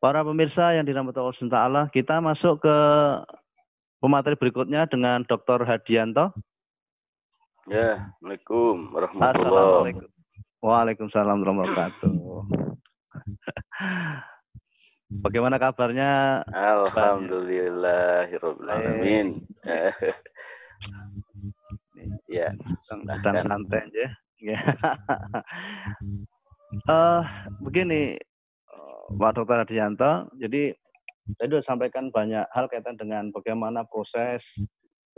Para pemirsa yang dirahmati Allah SWT, kita masuk ke pemateri berikutnya dengan Dr. Hadianto. Ya, Assalamualaikum warahmatullahi Assalamualaikum. Waalaikumsalam warahmatullahi wabarakatuh. Bagaimana kabarnya? Alhamdulillahirrahmanirrahim. Ya, sedang santai aja. Begini, Pak Dr. Hadianto, jadi saya sudah sampaikan banyak hal kaitan dengan bagaimana proses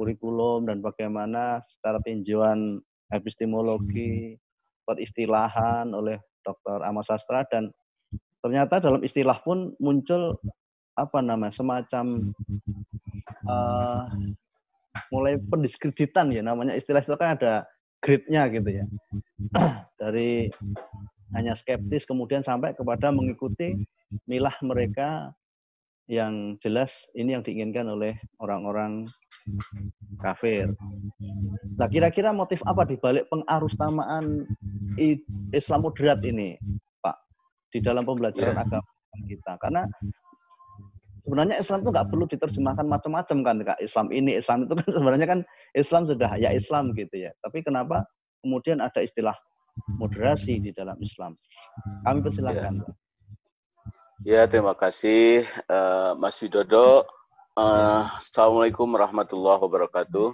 kurikulum dan bagaimana secara tinjauan epistemologi, peristilahan oleh Dr. Ahmad Sastra, dan ternyata dalam istilah pun muncul semacam mulai pendiskreditan ya, namanya istilah-istilah kan ada grade-nya gitu ya. Dari hanya skeptis kemudian sampai kepada mengikuti milah mereka yang jelas ini yang diinginkan oleh orang-orang kafir. Nah, kira-kira motif apa dibalik pengarustamaan Islam moderat ini, Pak, di dalam pembelajaran agama kita? Karena sebenarnya Islam itu nggak perlu diterjemahkan macam-macam kan, Kak. Islam ini, Islam itu kan sebenarnya kan Islam sudah ya Islam gitu ya. Tapi kenapa kemudian ada istilah moderasi di dalam Islam? Kami persilahkan, Pak. Ya, terima kasih Mas Widodo. Assalamualaikum warahmatullahi wabarakatuh.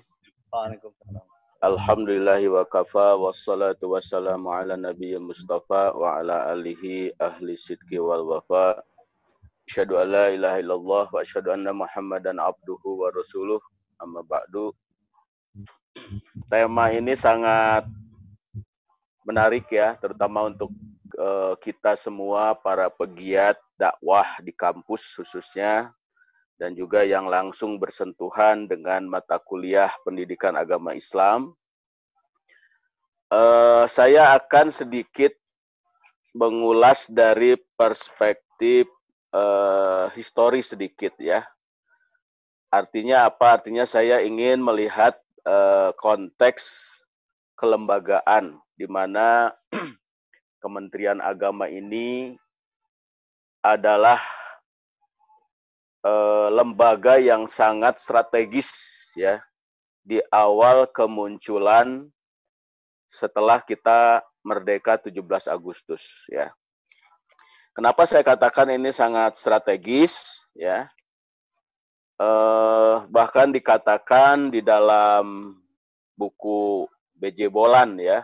Waalaikumsalam. Alhamdulillahi wa kafa wassalatu wassalamu ala nabiyyil mustafa wa ala alihi ahli sidqi wal wafa. Asyhadu an la ilaha illallah wa asyhadu anna Muhammadan abduhu wa rasuluh. Amma ba'du. Tema ini sangat menarik ya, terutama untuk kita semua para pegiat dakwah di kampus khususnya, dan juga yang langsung bersentuhan dengan mata kuliah pendidikan agama Islam. Saya akan sedikit mengulas dari perspektif histori sedikit ya. Artinya apa? Artinya saya ingin melihat konteks kelembagaan di mana Kementerian Agama ini adalah lembaga yang sangat strategis ya di awal kemunculan setelah kita merdeka 17 Agustus ya. Kenapa saya katakan ini sangat strategis ya? Bahkan dikatakan di dalam buku B.J. Bolan ya,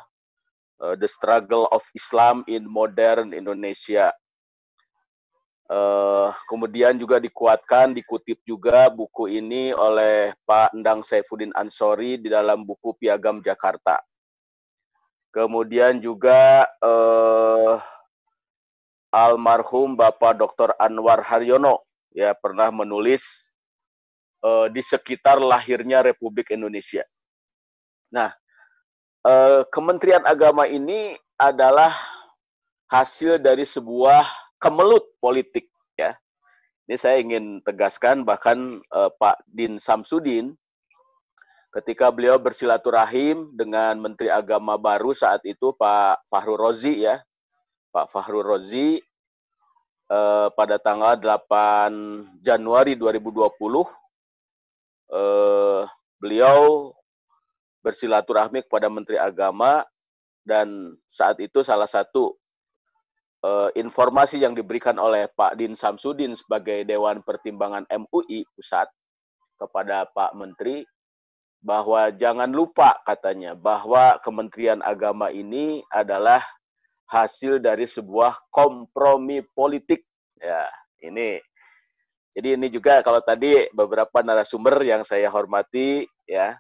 The Struggle of Islam in Modern Indonesia. Kemudian juga dikutip juga buku ini oleh Pak Endang Saifuddin Ansori di dalam buku Piagam Jakarta. Kemudian juga almarhum Bapak Dr. Anwar Haryono ya pernah menulis di sekitar lahirnya Republik Indonesia. Nah, Kementerian Agama ini adalah hasil dari sebuah kemelut politik ya. Ini saya ingin tegaskan, bahkan Pak Din Samsudin ketika beliau bersilaturahim dengan Menteri Agama baru saat itu Pak Fahru Rozi ya. Pak Fahru Rozi pada tanggal 8 Januari 2020 beliau bersilaturahmi kepada Menteri Agama, dan saat itu salah satu informasi yang diberikan oleh Pak Din Samsudin sebagai Dewan Pertimbangan MUI Pusat kepada Pak Menteri, bahwa jangan lupa katanya bahwa Kementerian Agama ini adalah hasil dari sebuah kompromi politik. Ya, ini. Jadi ini juga kalau tadi beberapa narasumber yang saya hormati ya,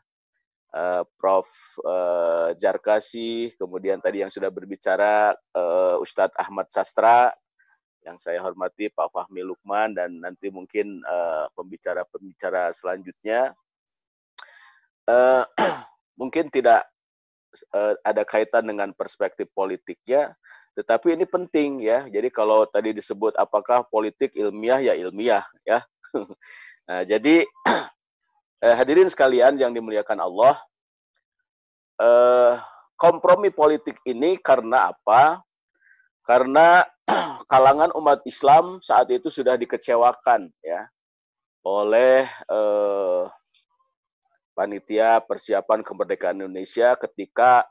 Prof. Jarkasi, kemudian tadi yang sudah berbicara Ustadz Ahmad Sastra, yang saya hormati Pak Fahmi Lukman, dan nanti mungkin pembicara-pembicara selanjutnya. Mungkin tidak ada kaitan dengan perspektif politiknya, tetapi ini penting ya. Jadi kalau tadi disebut apakah politik ilmiah, ya ilmiah ya. Nah, jadi hadirin sekalian yang dimuliakan Allah, kompromi politik ini karena apa? Karena kalangan umat Islam saat itu sudah dikecewakan ya oleh panitia persiapan kemerdekaan Indonesia ketika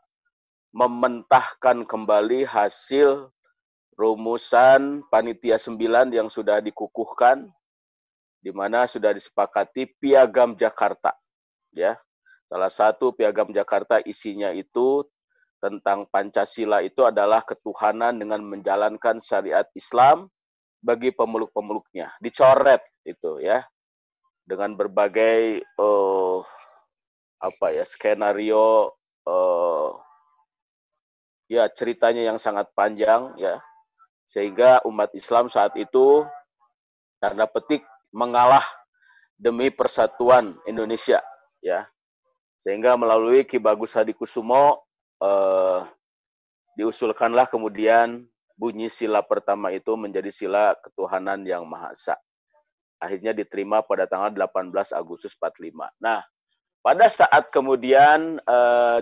mementahkan kembali hasil rumusan panitia 9 yang sudah dikukuhkan, di mana sudah disepakati Piagam Jakarta. Ya, salah satu Piagam Jakarta isinya itu tentang Pancasila itu adalah ketuhanan dengan menjalankan syariat Islam bagi pemeluk-pemeluknya. Dicoret itu ya, dengan berbagai skenario ya ceritanya yang sangat panjang ya, sehingga umat Islam saat itu tanda petik mengalah demi persatuan Indonesia ya, sehingga melalui Ki Bagus Hadikusumo diusulkanlah kemudian bunyi sila pertama itu menjadi sila ketuhanan yang Maha Esa. Akhirnya diterima pada tanggal 18 Agustus 45. Nah, pada saat kemudian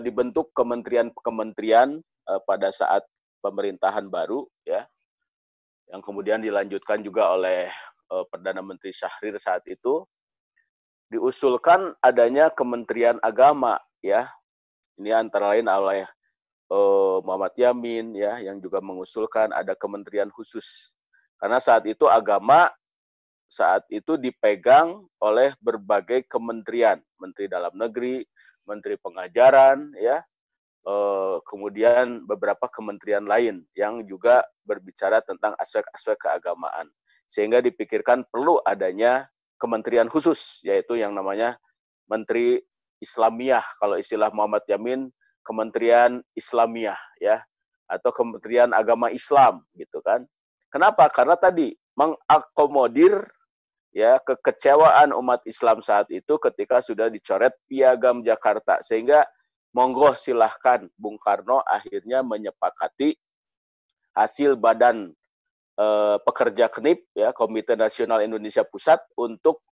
dibentuk kementerian-kementerian pada saat pemerintahan baru ya, yang kemudian dilanjutkan juga oleh Perdana Menteri Syahrir saat itu, diusulkan adanya Kementerian Agama ya. Ini antara lain oleh Muhammad Yamin ya, yang juga mengusulkan ada kementerian khusus. Karena saat itu agama saat itu dipegang oleh berbagai kementerian, Menteri Dalam Negeri, Menteri Pengajaran ya, kemudian beberapa kementerian lain yang juga berbicara tentang aspek-aspek keagamaan. Sehingga dipikirkan perlu adanya kementerian khusus, yaitu yang namanya Menteri Islamiyah, kalau istilah Muhammad Yamin, Kementerian Islamiyah ya, atau Kementerian Agama Islam gitu kan. Kenapa? Karena tadi mengakomodir ya kekecewaan umat Islam saat itu ketika sudah dicoret Piagam Jakarta, sehingga monggo silahkan Bung Karno akhirnya menyepakati hasil badan pekerja KNIP ya, Komite Nasional Indonesia Pusat, untuk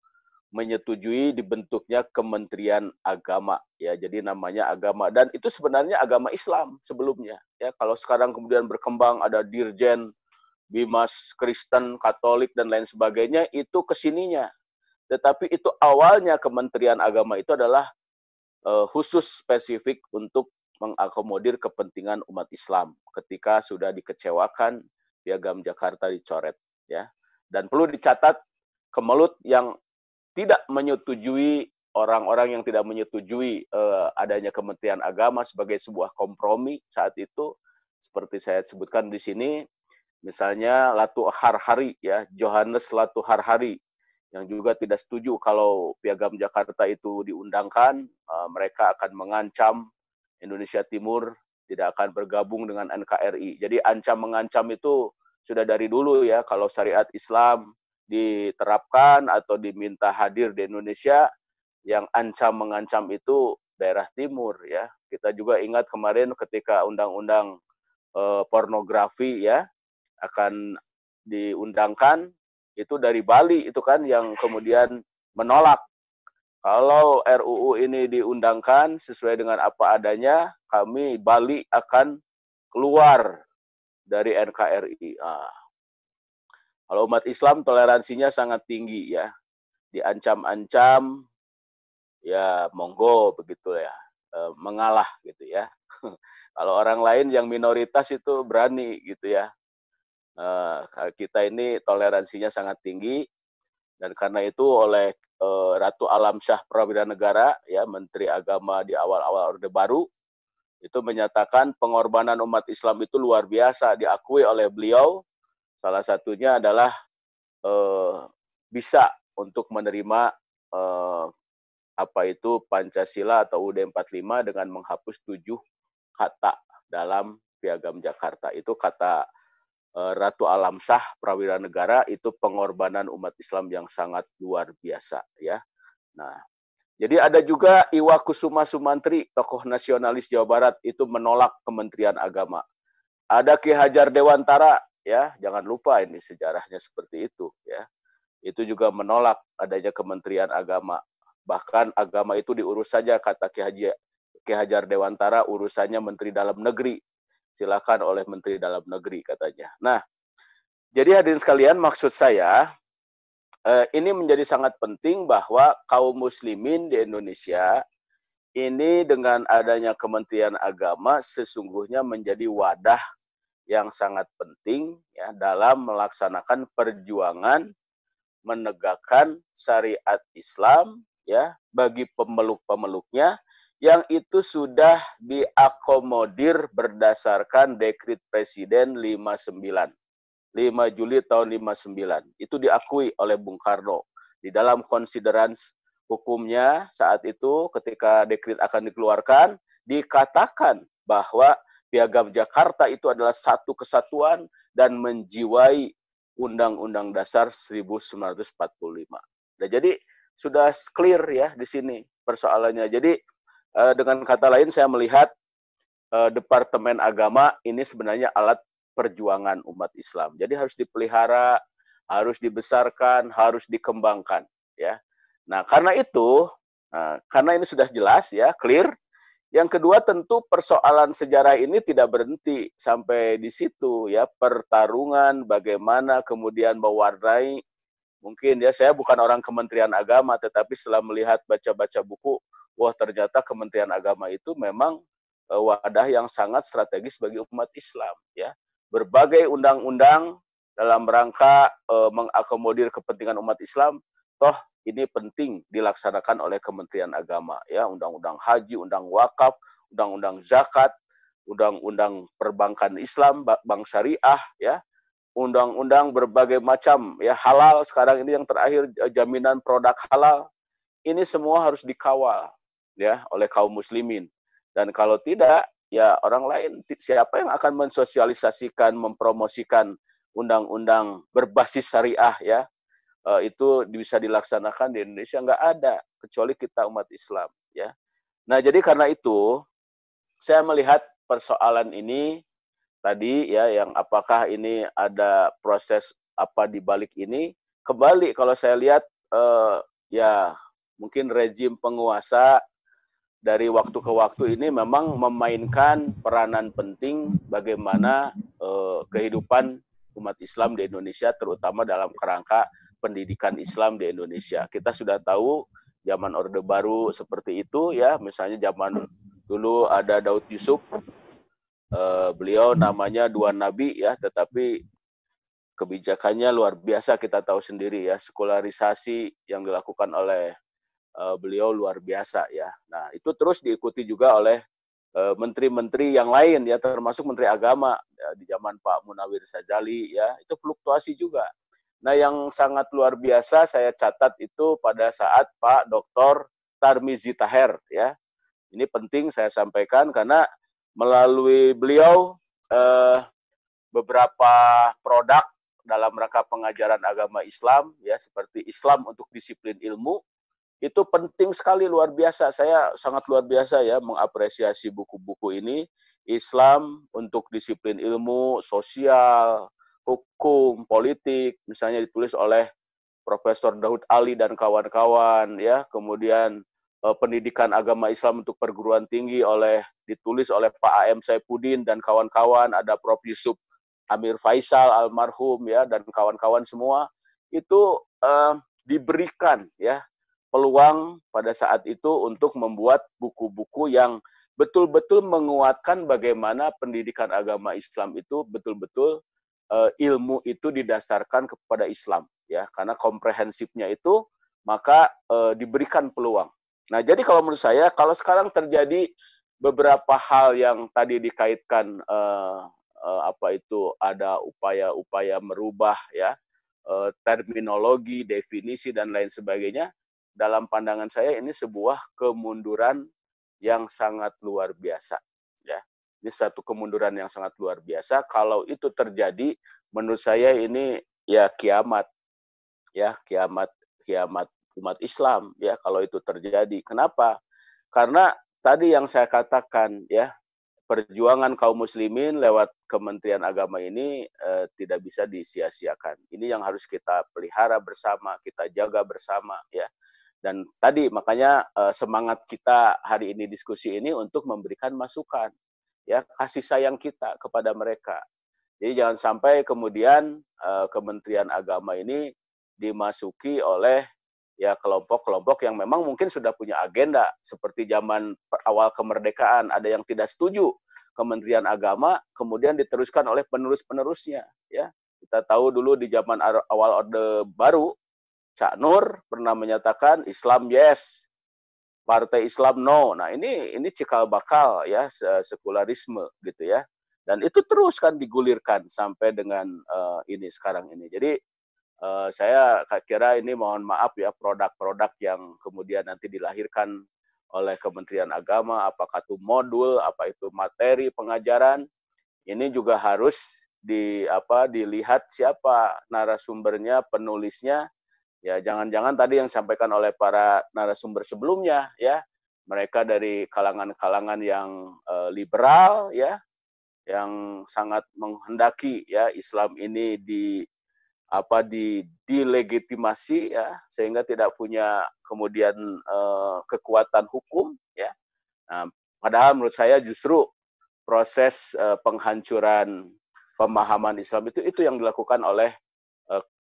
menyetujui dibentuknya Kementerian Agama ya, jadi namanya agama, dan itu sebenarnya agama Islam sebelumnya ya. Kalau sekarang kemudian berkembang ada Dirjen Bimas Kristen, Katolik, dan lain sebagainya, itu kesininya. Tetapi itu awalnya Kementerian Agama itu adalah khusus spesifik untuk mengakomodir kepentingan umat Islam ketika sudah dikecewakan Piagam Jakarta dicoret ya. Dan perlu dicatat, Kemelut yang tidak menyetujui, orang-orang yang tidak menyetujui adanya Kementerian Agama sebagai sebuah kompromi saat itu, seperti saya sebutkan di sini, misalnya Latu Harhari ya, Johannes Latu Harhari, yang juga tidak setuju kalau Piagam Jakarta itu diundangkan, mereka akan mengancam Indonesia Timur tidak akan bergabung dengan NKRI. Jadi ancam-mengancam itu sudah dari dulu ya, kalau syariat Islam diterapkan atau diminta hadir di Indonesia, yang ancam-mengancam itu daerah timur ya. Kita juga ingat kemarin ketika undang-undang pornografi ya akan diundangkan, itu dari Bali itu kan yang kemudian menolak. Kalau RUU ini diundangkan sesuai dengan apa adanya, kami Bali akan keluar dari NKRI. Kalau umat Islam toleransinya sangat tinggi ya, diancam-ancam ya monggo begitu ya, mengalah gitu ya. Kalau orang lain yang minoritas itu berani gitu ya. Kita ini toleransinya sangat tinggi, dan karena itu oleh Ratu Alamsyah Prawira Negara ya, Menteri Agama di awal-awal Orde Baru, itu menyatakan pengorbanan umat Islam itu luar biasa, diakui oleh beliau. Salah satunya adalah bisa untuk menerima Pancasila atau UUD 45 dengan menghapus 7 kata dalam Piagam Jakarta. Itu kata Ratu Alamsyah Prawira Negara, itu pengorbanan umat Islam yang sangat luar biasa ya. Nah, jadi ada juga Iwa Kusuma Sumantri, tokoh nasionalis Jawa Barat, itu menolak Kementerian Agama. Ada Ki Hajar Dewantara ya, jangan lupa ini sejarahnya seperti itu ya. Itu juga menolak adanya Kementerian Agama. Bahkan agama itu diurus saja, kata Ki Hajar Dewantara, urusannya Menteri Dalam Negeri. Silakan oleh Menteri Dalam Negeri katanya. Nah, Jadi hadirin sekalian, maksud saya ini menjadi sangat penting bahwa kaum muslimin di Indonesia ini dengan adanya Kementerian Agama sesungguhnya menjadi wadah yang sangat penting ya dalam melaksanakan perjuangan menegakkan syariat Islam ya bagi pemeluk-pemeluknya yang itu sudah diakomodir berdasarkan Dekrit Presiden 59 5 Juli tahun 59. Itu diakui oleh Bung Karno di dalam konsideran hukumnya saat itu ketika dekrit akan dikeluarkan dikatakan bahwa Piagam Jakarta itu adalah satu kesatuan dan menjiwai Undang-Undang Dasar 1945. Nah, jadi sudah clear ya di sini persoalannya. Jadi dengan kata lain saya melihat Departemen Agama ini sebenarnya alat perjuangan umat Islam. Jadi harus dipelihara, harus dibesarkan, harus dikembangkan ya. Nah, karena itu karena ini sudah jelas ya, clear. Yang kedua tentu persoalan sejarah ini tidak berhenti sampai di situ ya, pertarungan bagaimana kemudian mewarnai mungkin ya saya bukan orang Kementerian Agama tetapi setelah melihat baca-baca buku, wah ternyata Kementerian Agama itu memang wadah yang sangat strategis bagi umat Islam ya. Berbagai undang-undang dalam rangka mengakomodir kepentingan umat Islam, toh ini penting dilaksanakan oleh Kementerian Agama ya, undang-undang haji, undang wakaf, undang-undang zakat, undang-undang perbankan Islam, bank syariah ya, undang-undang berbagai macam ya, halal sekarang ini yang terakhir jaminan produk halal. Ini semua harus dikawal ya oleh kaum muslimin. Dan kalau tidak ya orang lain siapa yang akan mensosialisasikan, mempromosikan undang-undang berbasis syariah ya, itu bisa dilaksanakan di Indonesia? Nggak ada, kecuali kita umat Islam ya. Nah, jadi karena itu saya melihat persoalan ini tadi ya, yang apakah ini ada proses apa di balik ini, kembali kalau saya lihat ya mungkin rezim penguasa dari waktu ke waktu ini memang memainkan peranan penting bagaimana kehidupan umat Islam di Indonesia, terutama dalam kerangka pendidikan Islam di Indonesia. Kita sudah tahu zaman Orde Baru seperti itu ya, misalnya zaman dulu ada Daud Yusuf, beliau namanya dua nabi ya, tetapi kebijakannya luar biasa, kita tahu sendiri ya, sekularisasi yang dilakukan oleh beliau luar biasa ya. Nah, itu terus diikuti juga oleh menteri-menteri yang lain ya, termasuk Menteri Agama ya, di zaman Pak Munawir Sajali ya, itu fluktuasi juga. Nah, yang sangat luar biasa saya catat itu pada saat Pak Dr. Tarmizi Taher ya. Ini penting saya sampaikan karena melalui beliau beberapa produk dalam rangka pengajaran agama Islam ya, seperti Islam untuk disiplin ilmu, itu penting sekali, luar biasa. Saya sangat luar biasa ya mengapresiasi buku-buku ini. Islam untuk disiplin ilmu, sosial, hukum, politik, misalnya ditulis oleh Profesor Daud Ali dan kawan-kawan ya. Kemudian pendidikan agama Islam untuk perguruan tinggi ditulis oleh Pak A.M. Saifuddin dan kawan-kawan, ada Prof. Yusuf Amir Faisal almarhum ya, dan kawan-kawan semua itu diberikan ya peluang pada saat itu untuk membuat buku-buku yang betul-betul menguatkan bagaimana pendidikan agama Islam itu betul-betul ilmu itu didasarkan kepada Islam ya, karena komprehensifnya itu maka diberikan peluang. Nah, jadi kalau menurut saya kalau sekarang terjadi beberapa hal yang tadi dikaitkan apa itu ada upaya-upaya merubah ya terminologi, definisi dan lain sebagainya, dalam pandangan saya ini sebuah kemunduran yang sangat luar biasa ya. Ini satu kemunduran yang sangat luar biasa. Kalau itu terjadi, menurut saya ini ya kiamat ya, kiamat umat Islam ya kalau itu terjadi. Kenapa? Karena tadi yang saya katakan ya, perjuangan kaum muslimin lewat Kementerian Agama ini tidak bisa disia-siakan. Ini yang harus kita pelihara bersama, kita jaga bersama ya. Dan tadi makanya semangat kita hari ini diskusi ini untuk memberikan masukan ya, kasih sayang kita kepada mereka. Jadi jangan sampai kemudian Kementerian Agama ini dimasuki oleh ya kelompok-kelompok yang memang mungkin sudah punya agenda, seperti zaman awal kemerdekaan ada yang tidak setuju Kementerian Agama, kemudian diteruskan oleh penerus-penerusnya. Ya, kita tahu dulu di zaman awal Orde Baru, Cak Nur pernah menyatakan Islam yes, Partai Islam no. Nah ini cikal bakal ya sekularisme gitu ya. Dan itu terus kan digulirkan sampai dengan ini sekarang ini. Jadi saya kira ini mohon maaf ya produk-produk yang kemudian nanti dilahirkan oleh Kementerian Agama, apakah itu modul, apa itu materi pengajaran, ini juga harus dilihat siapa narasumbernya, penulisnya. Ya, jangan-jangan tadi yang disampaikan oleh para narasumber sebelumnya, ya, mereka dari kalangan-kalangan yang liberal, ya, yang sangat menghendaki ya Islam ini dilegitimasi, ya, sehingga tidak punya kemudian kekuatan hukum, ya. Nah, padahal menurut saya justru proses penghancuran pemahaman Islam itu yang dilakukan oleh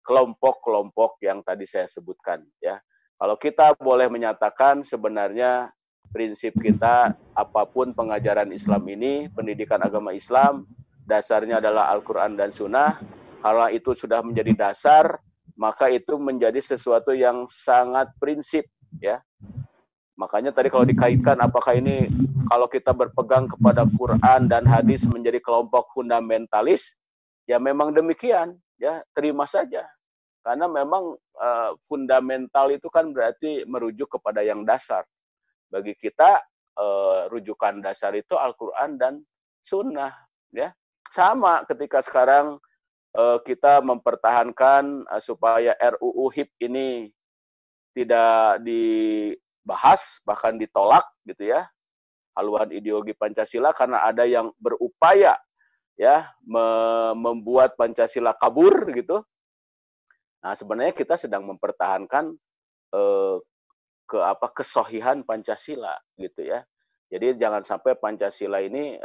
kelompok-kelompok yang tadi saya sebutkan, ya. Kalau kita boleh menyatakan sebenarnya prinsip kita apapun pengajaran Islam ini, pendidikan agama Islam, dasarnya adalah Al-Quran dan Sunnah. Kalau itu sudah menjadi dasar, maka itu menjadi sesuatu yang sangat prinsip, ya. Makanya tadi kalau dikaitkan apakah ini kalau kita berpegang kepada Quran dan hadis menjadi kelompok fundamentalis, ya memang demikian, ya terima saja. Karena memang fundamental itu kan berarti merujuk kepada yang dasar. Bagi kita rujukan dasar itu Al-Quran dan Sunnah, ya. Sama ketika sekarang kita mempertahankan supaya RUU HIP ini tidak dibahas, bahkan ditolak gitu ya, haluan ideologi Pancasila, karena ada yang berupaya ya membuat Pancasila kabur gitu. Nah, sebenarnya kita sedang mempertahankan kesohihan Pancasila gitu ya. Jadi jangan sampai Pancasila ini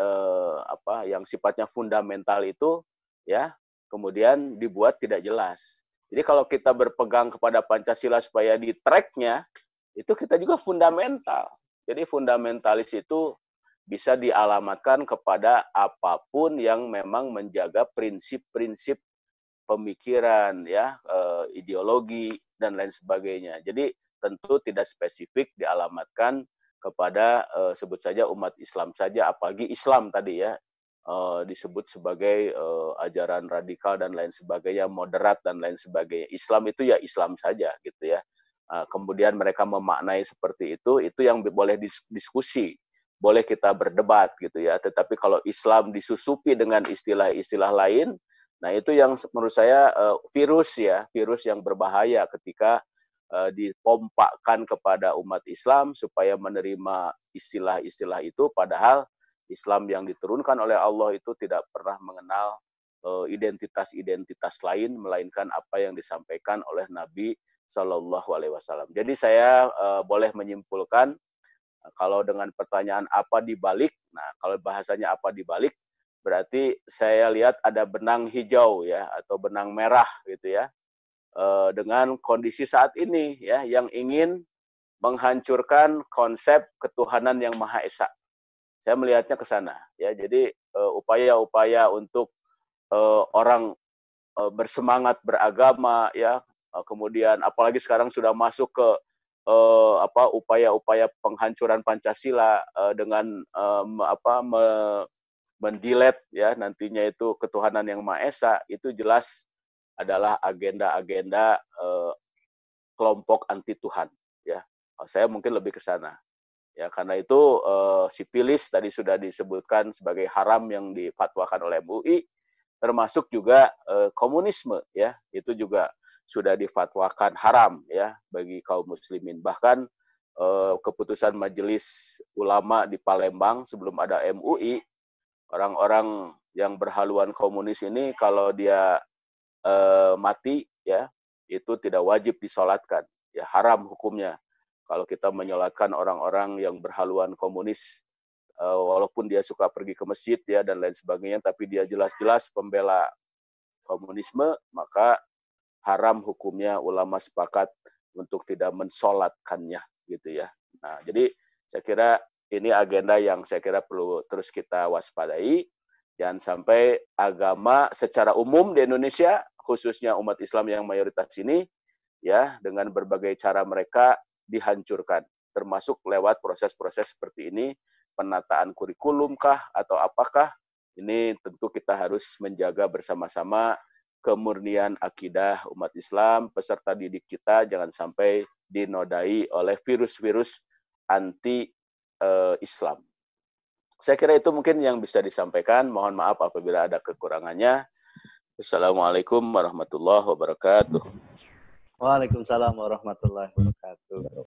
yang sifatnya fundamental itu ya kemudian dibuat tidak jelas. Jadi kalau kita berpegang kepada Pancasila supaya di tracknya itu kita juga fundamental. Jadi fundamentalis itu bisa dialamatkan kepada apapun yang memang menjaga prinsip-prinsip pemikiran, ya, ideologi dan lain sebagainya. Jadi tentu tidak spesifik dialamatkan kepada sebut saja umat Islam saja, apalagi Islam tadi ya disebut sebagai ajaran radikal dan lain sebagainya, moderat dan lain sebagainya. Islam itu ya Islam saja gitu ya. Kemudian mereka memaknai seperti itu yang boleh diskusi, boleh kita berdebat gitu ya. Tetapi kalau Islam disusupi dengan istilah-istilah lain, nah itu yang menurut saya virus yang berbahaya ketika dipompakkan kepada umat Islam supaya menerima istilah-istilah itu, padahal Islam yang diturunkan oleh Allah itu tidak pernah mengenal identitas-identitas lain melainkan apa yang disampaikan oleh Nabi Shallallahu Alaihi Wasallam. Jadi saya boleh menyimpulkan kalau dengan pertanyaan apa dibalik, nah kalau bahasanya apa dibalik, berarti saya lihat ada benang hijau ya atau benang merah gitu ya dengan kondisi saat ini ya yang ingin menghancurkan konsep ketuhanan yang Maha Esa. Saya melihatnya ke sana ya. Jadi upaya-upaya untuk orang bersemangat beragama ya, kemudian apalagi sekarang sudah masuk ke upaya-upaya penghancuran Pancasila dengan mendilet ya nantinya itu ketuhanan yang Maha Esa, itu jelas adalah agenda-agenda kelompok anti Tuhan ya. Saya mungkin lebih ke sana. Ya, karena itu sipilis tadi sudah disebutkan sebagai haram yang difatwakan oleh MUI, termasuk juga komunisme ya, itu juga sudah difatwakan haram ya bagi kaum muslimin. Bahkan keputusan Majelis Ulama di Palembang sebelum ada MUI, orang-orang yang berhaluan komunis ini kalau dia mati ya itu tidak wajib disolatkan, ya haram hukumnya kalau kita menyolatkan orang-orang yang berhaluan komunis walaupun dia suka pergi ke masjid ya dan lain sebagainya, tapi dia jelas-jelas pembela komunisme, maka haram hukumnya, ulama sepakat untuk tidak mensolatkannya gitu ya. Nah, jadi saya kira ini agenda yang saya kira perlu terus kita waspadai. Jangan sampai agama secara umum di Indonesia, khususnya umat Islam yang mayoritas ini, ya dengan berbagai cara mereka dihancurkan, termasuk lewat proses-proses seperti ini, penataan kurikulum kah atau apakah, ini tentu kita harus menjaga bersama-sama kemurnian akidah umat Islam, peserta didik kita jangan sampai dinodai oleh virus-virus anti-Islam. Saya kira itu mungkin yang bisa disampaikan. Mohon maaf apabila ada kekurangannya. Assalamualaikum warahmatullahi wabarakatuh. Waalaikumsalam warahmatullahi wabarakatuh.